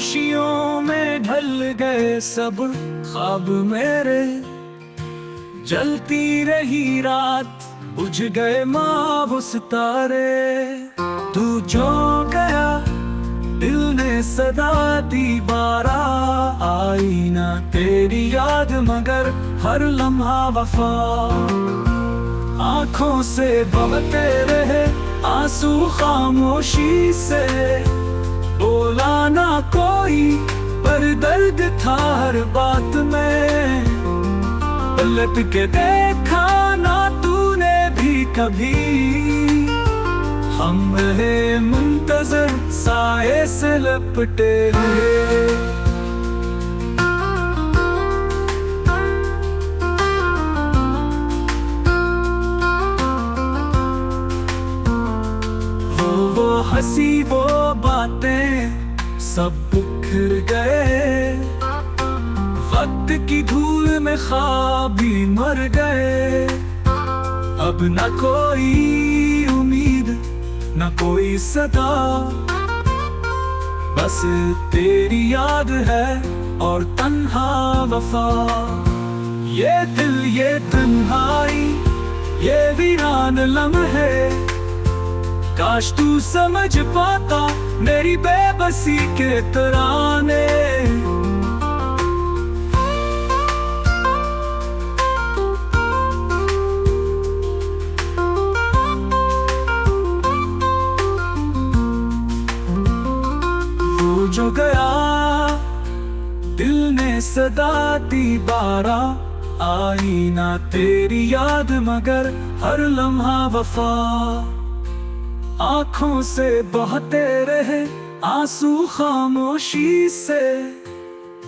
खामोशियों में ढल गए सब ख्वाब मेरे। जलती रही रात, बुझ गए मायूस तारे। तू जो गया दिल ने सदा दी बारा, आई ना तेरी याद मगर हर लम्हा वफा। आंखों से बहते रहे आंसू खामोशी से, बोला ना कोई पर दर्द था हर बात में। पलट के देखा ना तूने भी कभी, हम रहे मुंतजर साए से लपटे हुए। वो हंसी वो बातें सब बिखर गए, वक्त की धूल में ख्वाब भी मर गए। अब न कोई उम्मीद न कोई सदा, बस तेरी याद है और तन्हा वफा। ये दिल ये तन्हाई ये वीरान लम्हे, काश तू समझ पाता मेरी बेबसी के तराने। वो जो गया दिल ने सदा दी बारा, आई ना तेरी याद मगर हर लम्हा वफा। आंखों से बहते रहे आंसू खामोशी से,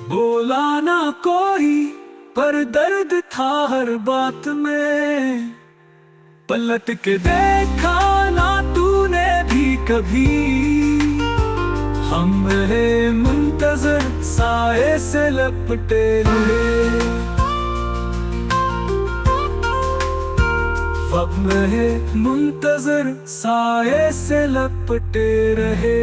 बोला ना कोई पर दर्द था हर बात में। पलट के देखा ना तूने भी कभी, हम रहे मुंतजर साए से लपटे हुए। अब रहे मुंतजर साए से लपटे रहे।